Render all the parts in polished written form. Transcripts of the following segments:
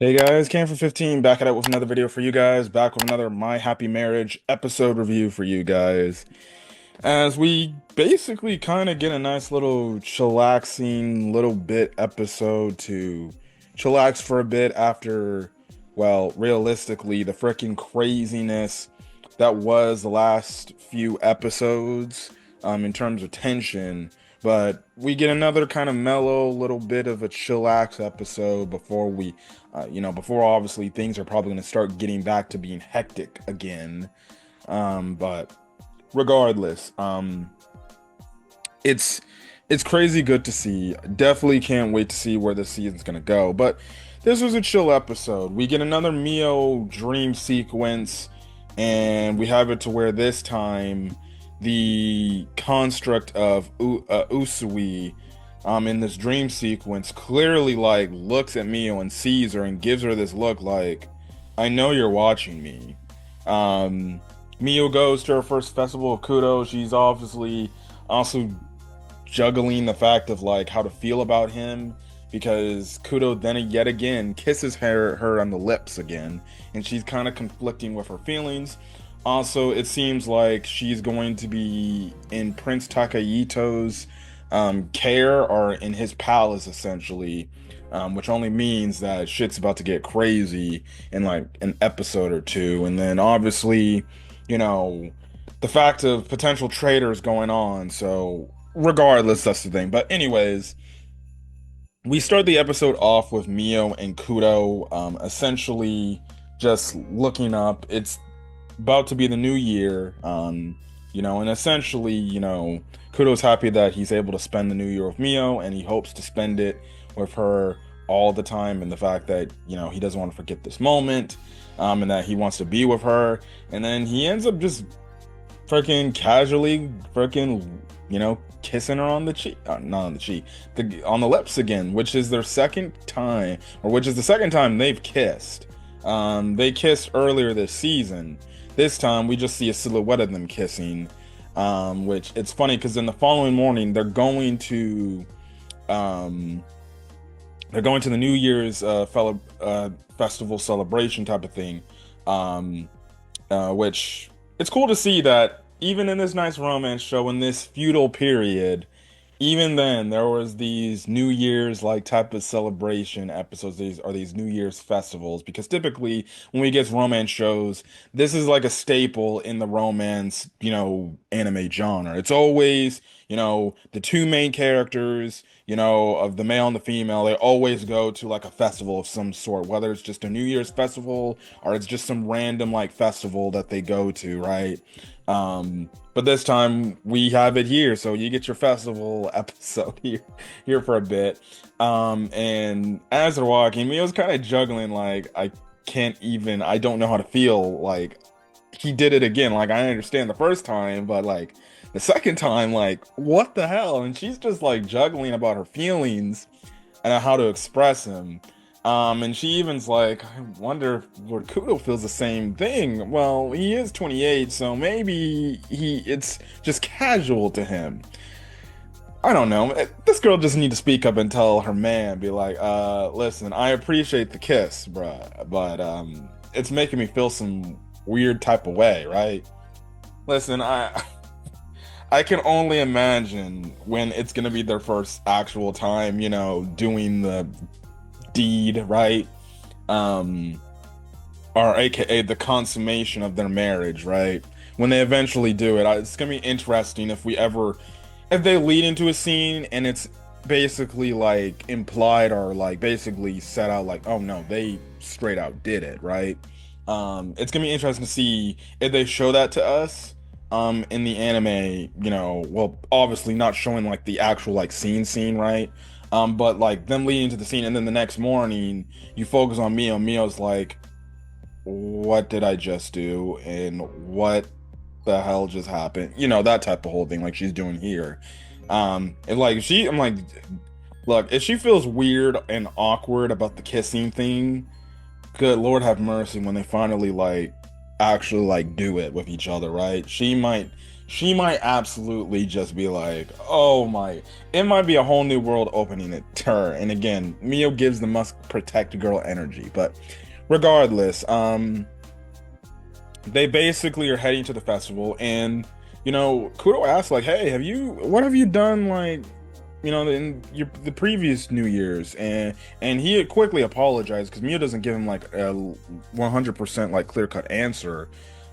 Hey guys, Cam for 15 back at it with another video for you guys, back with another My Happy Marriage episode review for you guys. As we basically kind of get a nice little chillaxing little bit episode to chillax for a bit after, well, realistically, the freaking craziness that was the last few episodes in terms of tension. But we get another kind of mellow little bit of a chillax episode before before obviously things are probably going to start getting back to being hectic again. But regardless, it's it's crazy good to see. Definitely can't wait to see where the season's gonna go. But this was a chill episode. We get another Mio dream sequence, and we have it to where this time the construct of Usui in this dream sequence clearly like looks at Mio and sees her and gives her this look like, I know you're watching me. Um Mio goes to her first festival of Kudou. She's obviously also juggling the fact of like how to feel about him because Kudou then yet again kisses her on the lips again, and she's kind of conflicting with her feelings. Also, it seems like she's going to be in Prince Takahito's care or in his palace essentially, which only means that shit's about to get crazy in like an episode or two. And then obviously, you know, the fact of potential traitors going on. So regardless, that's the thing. But anyways, we start the episode off with Mio and Kudo, essentially just looking up. It's about to be the new year, and essentially, Kudo's happy that he's able to spend the new year with Mio, and he hopes to spend it with her all the time, and the fact that, he doesn't want to forget this moment, and that he wants to be with her, and then he ends up just freaking casually freaking kissing her on the cheek, not on the cheek, on the lips again, which is their second time, or which is the second time they've kissed. They kissed earlier this season. This time we just see a silhouette of them kissing, which it's funny because in the following morning um, they're going to the New Year's festival celebration type of thing, which it's cool to see that even in this nice romance show in this feudal period, even then there was these New Year's like type of celebration episodes. These New Year's festivals, because typically when we get romance shows, this is like a staple in the romance, anime genre. It's always, the two main characters, of the male and the female, they always go to like a festival of some sort, whether it's just a New Year's festival or it's just some random like festival that they go to, right? But this time we have it here, so you get your festival episode here for a bit. And as they're walking, Mio's kind of juggling like I don't know how to feel. Like he did it again. Like I understand the first time, but like the second time, like what the hell? And she's just like juggling about her feelings and how to express him. And she even's like, I wonder if Lord Kudo feels the same thing. Well, he is 28, so maybe it's just casual to him. I don't know. This girl just need to speak up and tell her man, be like, listen, I appreciate the kiss, bruh, but it's making me feel some weird type of way, right? Listen, I can only imagine when it's gonna be their first actual time, doing the deed, right? Um, or AKA the consummation of their marriage, right? When they eventually do it, it's gonna be interesting if they lead into a scene and it's basically like implied or like basically set out like, oh no, they straight out did it, right? It's gonna be interesting to see if they show that to us in the anime, well, obviously not showing like the actual like scene, right? But like them leading to the scene, and then the next morning you focus on Mio. Mio's like, what did I just do? And what the hell just happened? That type of whole thing, like she's doing here. And like I'm like, look, if she feels weird and awkward about the kissing thing, good Lord have mercy when they finally like actually like do it with each other, right? she might absolutely just be like, oh my, it might be a whole new world opening at her. And again, Mio gives the must protect girl energy. But regardless, they basically are heading to the festival, and Kudo asks like, "Hey, what have you done like, in the previous New Year's?" And he had quickly apologized because Mio doesn't give him like a 100% like clear-cut answer.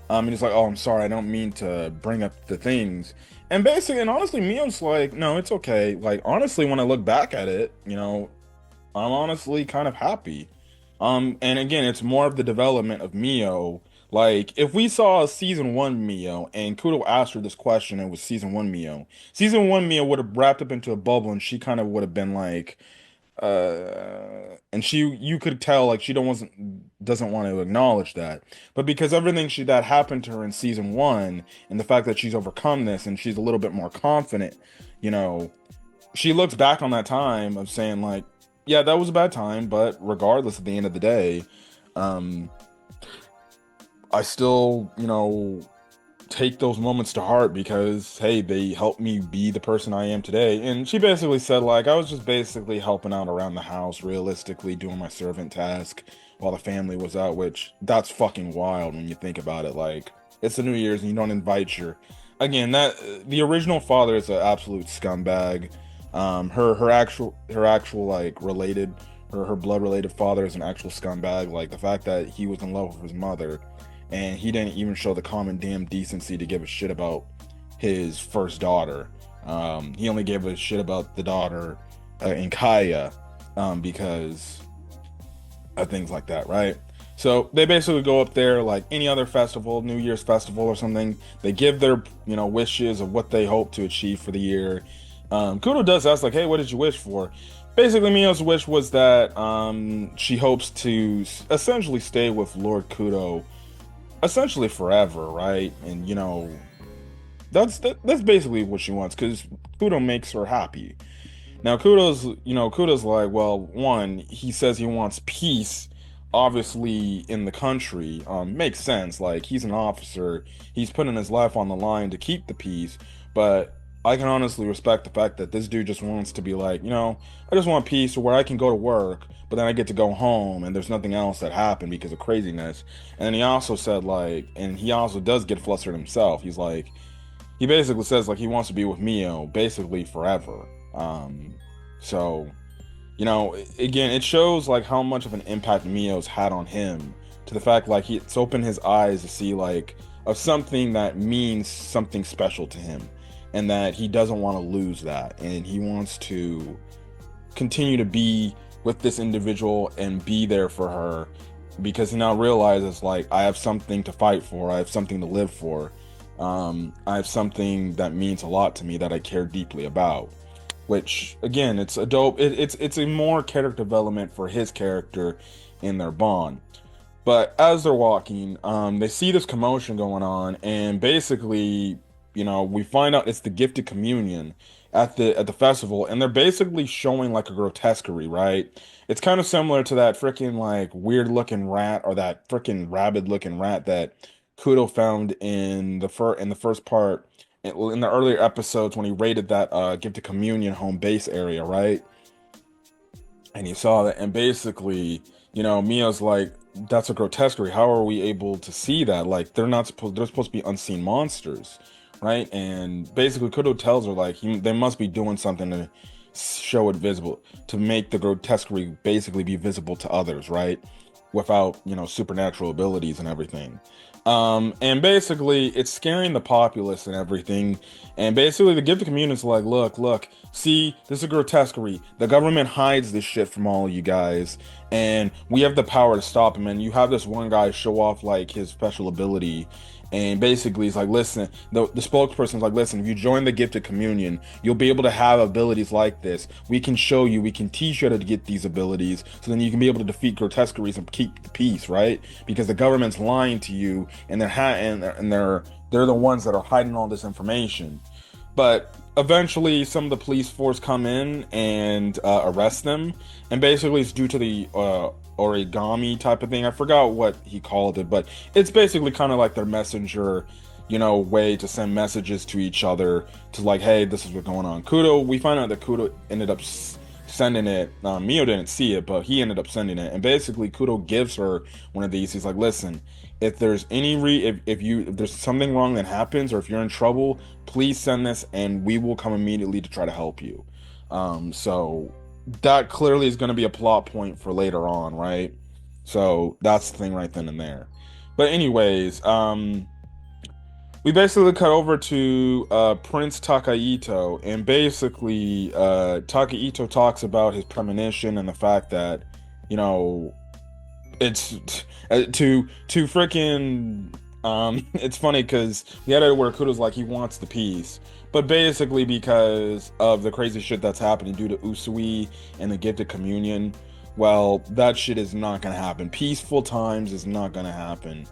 And he's like, "Oh, I'm sorry, I don't mean to bring up the things." And basically, and honestly, Mio's like, "No, it's okay. Like honestly, when I look back at it, I'm honestly kind of happy." And again, it's more of the development of Mio. Like, if we saw season one Mio and Kudo asked her this question, it was season one Mio would have wrapped up into a bubble and she kind of would have been like, and you could tell like she don't wasn't doesn't want to acknowledge that. But because everything that happened to her in season one and the fact that she's overcome this and she's a little bit more confident, you know, she looks back on that time of saying like, yeah, that was a bad time, but regardless, at the end of the day, um, I still, take those moments to heart because hey, they helped me be the person I am today. And she basically said like, I was just basically helping out around the house, realistically doing my servant task while the family was out, which that's fucking wild when you think about it. Like, it's the New Year's and you don't invite your, again, that the original father is an absolute scumbag. Her actual like related, her blood related father is an actual scumbag. Like the fact that he was in love with his mother and he didn't even show the common damn decency to give a shit about his first daughter. He only gave a shit about the daughter in Kaya, because of things like that, right? So they basically go up there like any other festival, New Year's festival or something. They give their, wishes of what they hope to achieve for the year. Kudo does ask like, "Hey, what did you wish for?" Basically, Mio's wish was that she hopes to essentially stay with Lord Kudo essentially forever, right? And that's basically what she wants because Kudo makes her happy. Now, Kudo's like, well, one, he says he wants peace, obviously, in the country. Makes sense. Like, he's an officer. He's putting his life on the line to keep the peace. But I can honestly respect the fact that this dude just wants to be like, I just want peace where I can go to work, but then I get to go home and there's nothing else that happened because of craziness. And then he also said, like, and he also does get flustered himself. He basically says like he wants to be with Mio basically forever. So, again, it shows like how much of an impact Mio's had on him to the fact like it's opened his eyes to see like of something that means something special to him and that he doesn't want to lose that and he wants to continue to be with this individual and be there for her because he now realizes like I have something to fight for, I have something to live for. I have something that means a lot to me that I care deeply about. Which again, it's a dope. It's a more character development for his character in their bond. But as they're walking, they see this commotion going on, and basically, we find out it's the gifted communion at the festival, and they're basically showing like a grotesquerie, right? It's kind of similar to that freaking like weird looking rat or that freaking rabid looking rat that Kudo found in the first part in the earlier episodes when he raided that gifted communion home base area, right? And he saw that, and basically, Mia's like, "That's a grotesquerie. How are we able to see that? Like, they're supposed to be unseen monsters, right?" And basically, Kudo tells her like they must be doing something to show it visible, to make the grotesquerie basically be visible to others, right? Without, supernatural abilities and everything. And basically it's scaring the populace and everything. And basically the gifted community is like, look, see, this is a grotesquerie. The government hides this shit from all you guys, and we have the power to stop him. And you have this one guy show off like his special ability. And basically, he's like, listen, the spokesperson's like, listen, if you join the gifted communion, you'll be able to have abilities like this. We can show you, we can teach you how to get these abilities, so then you can be able to defeat grotesqueries and keep the peace, right? Because the government's lying to you, and they're the ones that are hiding all this information. But eventually, some of the police force come in and arrest them, and basically, it's due to the origami type of thing. I forgot what he called it, but it's basically kind of like their messenger way to send messages to each other to like, hey, this is what's going on. Kudou, we find out that Kudou ended up sending it. Mio didn't see it, but he ended up sending it. And basically, Kudou gives her one of these. He's like, listen, if there's any if there's something wrong that happens, or if you're in trouble, please send this, and we will come immediately to try to help you. So that clearly is going to be a plot point for later on, right? So that's the thing right then and there. But anyways, we basically cut over to Prince Takaito, and basically Takaito talks about his premonition and the fact that, you know, it's to freaking it's funny because the editor where Kudo's like he wants the peace, but basically because of the crazy shit that's happening due to Usui and the gifted communion, well, that shit is not gonna happen. Peaceful times is not gonna happen.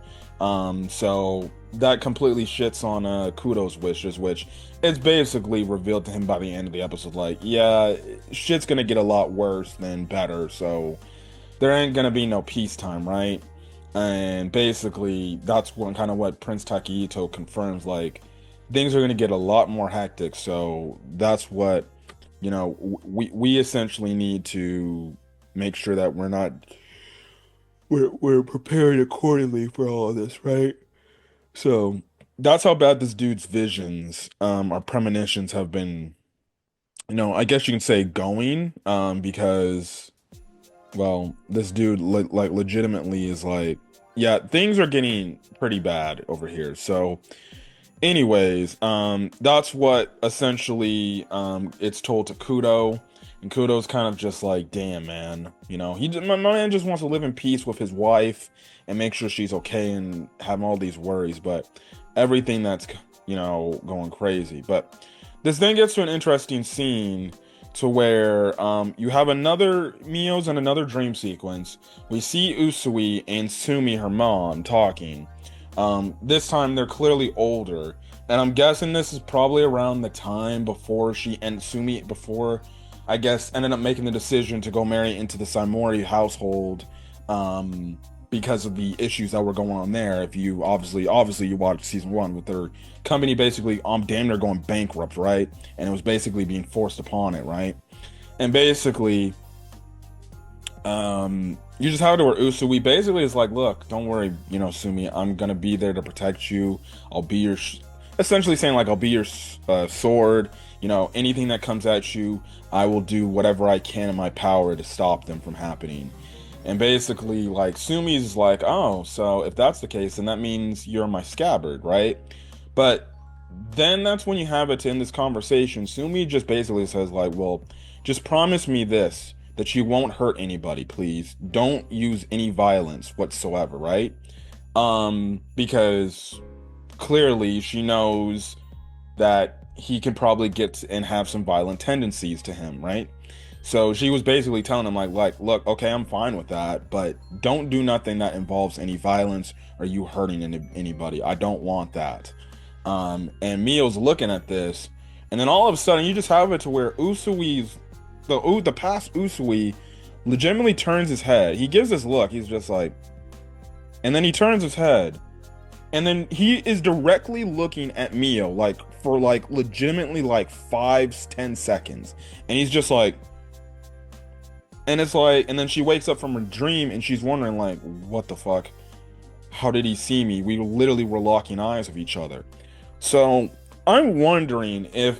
So that completely shits on Kudo's wishes, which it's basically revealed to him by the end of the episode, like, yeah, shit's gonna get a lot worse than better, so there ain't gonna be no peacetime, right? And basically, that's what Prince Takahito confirms. Like, things are gonna get a lot more hectic. So that's what we essentially need to make sure that we're prepared accordingly for all of this, right? So that's how bad this dude's visions, or premonitions have been. I guess you can say going, because. Well, this dude like legitimately is like, yeah, things are getting pretty bad over here. So, anyways, that's what essentially it's told to Kudou, and Kudou's kind of just like, damn, man, my man just wants to live in peace with his wife and make sure she's okay and have all these worries, but everything that's going crazy. But this then gets to an interesting scene to where you have another Mio's and another dream sequence. We see Usui and Sumi, her mom, talking. This time they're clearly older, and I'm guessing this is probably around the time before she and Sumi, before I guess, ended up making the decision to go marry into the Saimori household, because of the issues that were going on there. If you obviously you watched season 1 with their company basically damn near going bankrupt, right? And it was basically being forced upon it, right? And basically, you just have to where Usui basically is like, look, don't worry, Sumi, I'm gonna be there to protect you. I'll be your, essentially saying like, I'll be your sword. Anything that comes at you, I will do whatever I can in my power to stop them from happening. And basically, like, Sumi's like, oh, so if that's the case, then that means you're my scabbard, right? But then that's when you have it to end this conversation. Sumi just basically says, like, well, just promise me this, that you won't hurt anybody, please. Don't use any violence whatsoever, right? Because clearly she knows that he can probably get and have some violent tendencies to him, right? So she was basically telling him like, look, okay, I'm fine with that, but don't do nothing that involves any violence or you hurting anybody. I don't want that. And Mio's looking at this, and then all of a sudden you just have it to where the past Usui legitimately turns his head. He gives this look. He's just like, and then he turns his head, and then he is directly looking at Mio like for like legitimately like 5-10 seconds, and he's just like. And it's like, and then she wakes up from her dream and she's wondering, like, what the fuck? How did he see me? We literally were locking eyes with each other. So I'm wondering if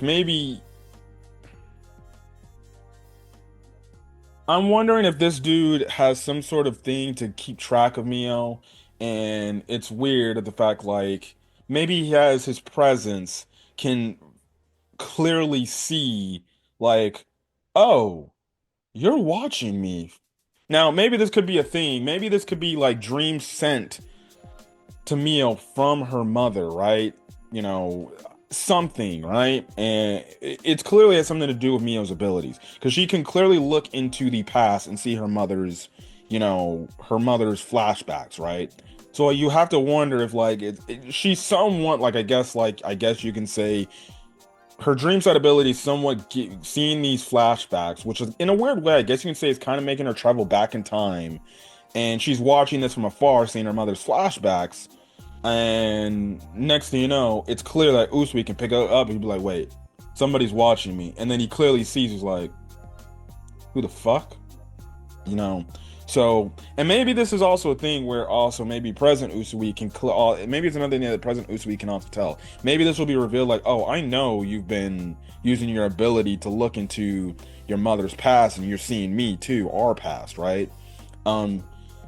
this dude has some sort of thing to keep track of Mio. And it's weird at the fact, like, maybe he has his presence, can clearly see, like, oh, you're watching me. Now, maybe this could be a thing. Maybe this could be like dreams sent to Mio from her mother, right? Something, right? And it's clearly has something to do with Mio's abilities, because she can clearly look into the past and see her mother's flashbacks, right? So you have to wonder if like she's somewhat like I guess you can say her dream sight ability is somewhat seeing these flashbacks, which is in a weird way, I guess you can say, it's kind of making her travel back in time, and she's watching this from afar, seeing her mother's flashbacks. And next thing you know, it's clear that Usui can pick it up and be like, wait, somebody's watching me. And then he clearly sees who's like, who the fuck? You know? So, and maybe this is also a thing where also maybe President Usui can, maybe it's another thing that President Usui can also tell. Maybe this will be revealed like, oh, I know you've been using your ability to look into your mother's past and you're seeing me too, our past, right? Um,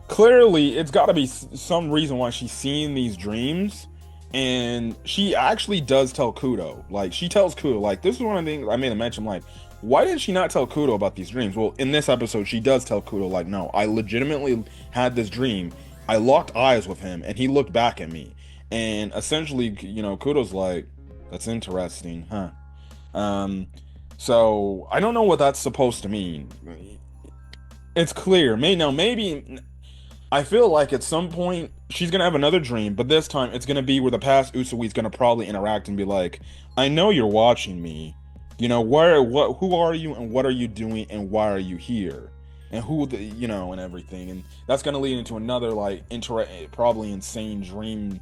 Clearly, it's got to be some reason why she's seeing these dreams, and she actually does tell Kudo. Like she tells Kudo, like this is one of the things I made a mention. Like, why did she not tell Kudo about these dreams? Well, in this episode, she does tell Kudo, like, no, I legitimately had this dream. I locked eyes with him, and he looked back at me, and essentially, Kudo's like, that's interesting, huh? Um, so I don't know what that's supposed to mean. It's clear. Maybe I feel like at some point she's gonna have another dream, but this time it's gonna be where the past Usui's gonna probably interact and be like, "I know you're watching me. Who are you, and what are you doing, and why are you here, and and everything." And that's gonna lead into another like probably insane dream,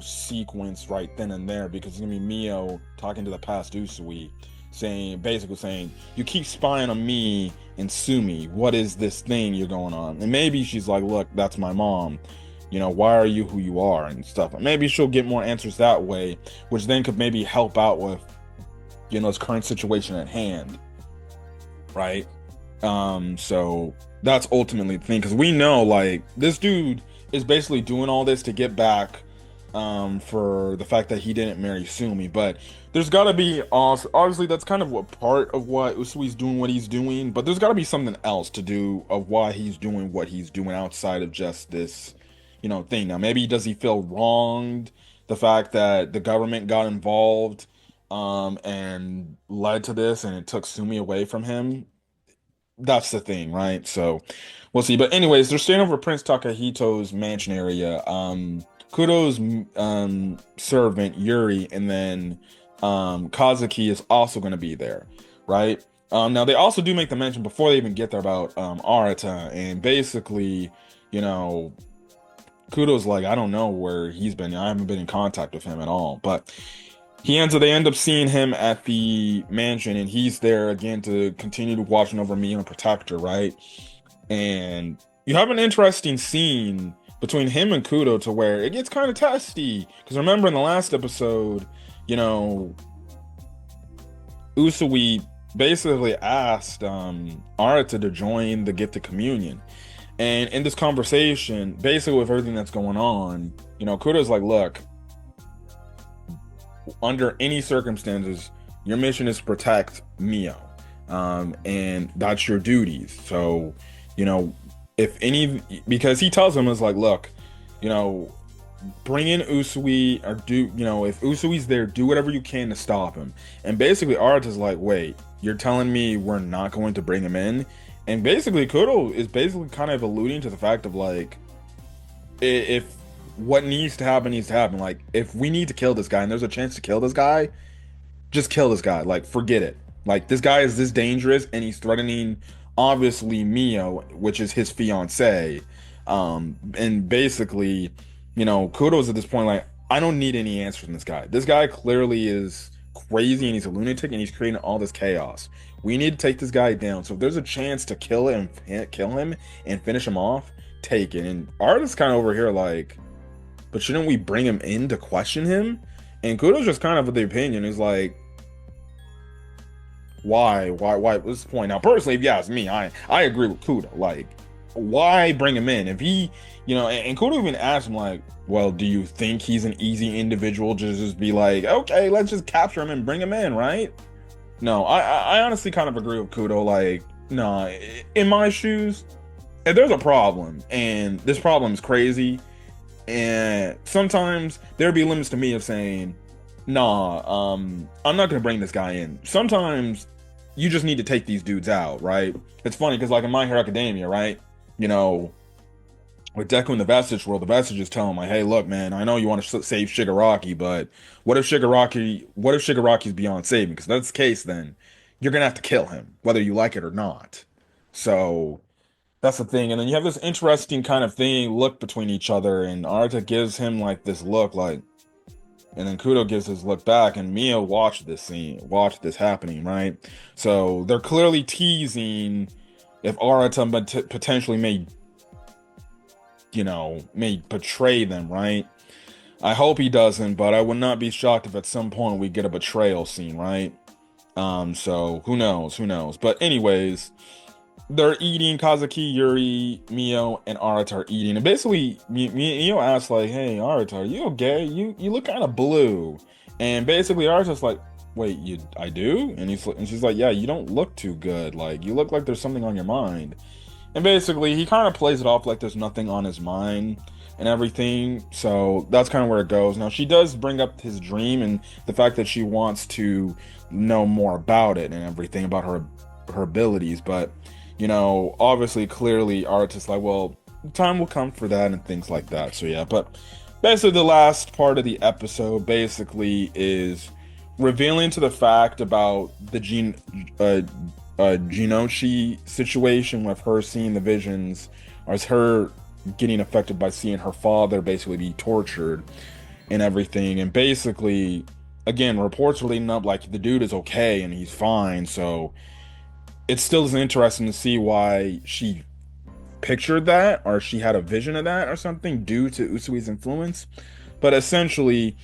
sequence right then and there because it's gonna be Mio talking to the past Usui, basically saying, "You keep spying on me and Sumi. What is this thing you're going on?" And maybe she's like, "Look, that's my mom. Why are you who you are?" and stuff. Maybe she'll get more answers that way, which then could maybe help out with, his current situation at hand, right? So that's ultimately the thing because we know like this dude is basically doing all this to get back for the fact that he didn't marry Sumi, but there's got to be also obviously that's kind of what part of what Usui's doing what he's doing, but there's got to be something else to do of why he's doing what he's doing outside of just this, thing. Now maybe does he feel wronged the fact that the government got involved and led to this and it took Sumi away from him? That's the thing, right? So we'll see. But anyways, they're staying over Prince Takahito's mansion area. Kudo's servant Yuri and then Kazuki is also going to be there, right? Now they also do make the mention before they even get there about Arata, and basically, you know, Kudo's like, I don't know where he's been. I haven't been in contact with him at all. But they end up seeing him at the mansion, and he's there again to continue to watching over me and protect her, right? And you have an interesting scene between him and Kudo to where it gets kind of testy. Because remember in the last episode, you know, Usui basically asked Arata to join the gifted communion. And in this conversation, basically with everything that's going on, Kudo's like, look, under any circumstances, your mission is to protect Mio. And that's your duties. So, you know, if any, because he tells him, is like, look, you know, bring in Usui or if Usui's there, do whatever you can to stop him. And basically, Arata's like, wait, you're telling me we're not going to bring him in? And basically, Kudo is basically kind of alluding to the fact of like, if what needs to happen needs to happen. Like, if we need to kill this guy and there's a chance to kill this guy, just kill this guy. Like, forget it. Like, this guy is this dangerous and he's threatening, obviously, Mio, which is his fiance. And basically, Kudo's at this point, like, I don't need any answers from this guy. This guy clearly is crazy and he's a lunatic and he's creating all this chaos. We need to take this guy down. So if there's a chance to kill him and finish him off, take it. And Art's kind of over here like, but shouldn't we bring him in to question him? And Kudo's just kind of of the opinion is like, why? What's the point? Now, personally, if you ask me, I agree with Kudo. Like, why bring him in if he, and Kudo even asked him like, well, do you think he's an easy individual to just be like, okay, let's just capture him and bring him in, right? No, I honestly kind of agree with Kudo. Like, nah, in my shoes, if there's a problem and this problem is crazy, and sometimes there'd be limits to me of saying, nah, I'm not gonna bring this guy in. Sometimes you just need to take these dudes out, right? It's funny because like in My Hero Academia, right? You know, with Deku in the Vestige world, the Vestige is telling him like, hey, look, man, I know you want to save Shigaraki, but what if Shigaraki's beyond saving? Because if that's the case, then you're gonna have to kill him, whether you like it or not. So That's the thing. And then you have this interesting kind of thing look between each other, and Arta gives him like this look, like, and then Kudo gives his look back, and Mio watched this scene, watched this happening, right? So they're clearly teasing if Arata potentially may, may betray them, right? I hope he doesn't, but I would not be shocked if at some point we get a betrayal scene, right? So who knows, who knows? But anyways, they're eating. Kazuki, Yuri, Mio, and Arata are eating. And basically, Mio asks like, "Hey, Arata, are you okay? You look kind of blue." And basically, Arata's like, "Wait, I do?" And she's like, "Yeah, you don't look too good. Like, you look like there's something on your mind." And basically, he kind of plays it off like there's nothing on his mind and everything. So that's kind of where it goes. Now, she does bring up his dream and the fact that she wants to know more about it and everything about her abilities, but obviously, clearly, artists like, well, time will come for that and things like that. So yeah, but basically, the last part of the episode basically is revealing to the fact about the Jinochi situation with her seeing the visions, or as her getting affected by seeing her father basically be tortured and everything, and basically, again, reports are leading up like the dude is okay and he's fine, so it still is interesting to see why she pictured that or she had a vision of that or something due to Usui's influence. But essentially,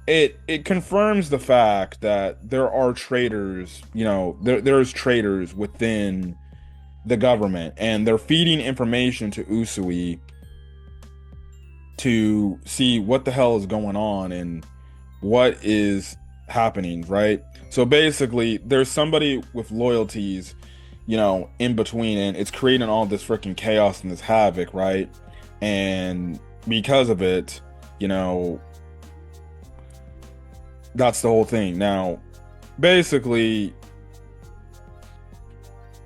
it confirms the fact that there are traitors, there's traitors within the government, and they're feeding information to Usui to see what the hell is going on and what is happening, right? So basically, there's somebody with loyalties, in between, and it's creating all this freaking chaos and this havoc, right? And because of it, you know, that's the whole thing. Now, basically,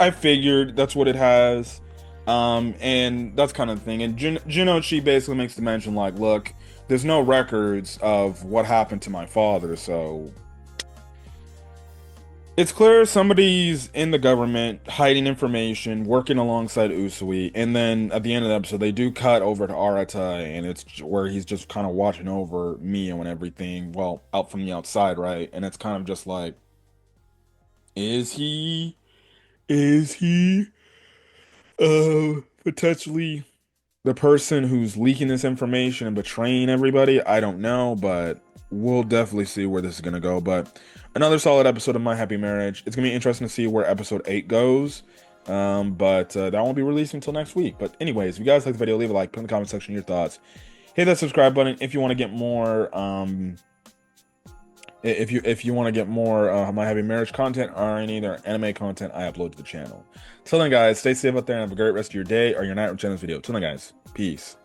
I figured that's what it has. And that's kind of the thing. And Jinochi basically makes the mention like, look, there's no records of what happened to my father, so it's clear somebody's in the government hiding information, working alongside Usui, and then at the end of the episode, they do cut over to Arata, and it's where he's just kind of watching over Mio and everything, well, out from the outside, right? And it's kind of just like, is he, is he, potentially the person who's leaking this information and betraying everybody? I don't know, but we'll definitely see where this is gonna go. But another solid episode of My Happy Marriage. It's gonna be interesting to see where episode 8 goes. But that won't be released until next week. But anyways, if you guys like the video, leave a like, put in the comment section your thoughts. Hit that subscribe button if you want to get more if you want to get more My Happy Marriage content or any other anime content I upload to the channel. Till then, guys, stay safe out there and have a great rest of your day or your night watching this video. Till then, guys, peace.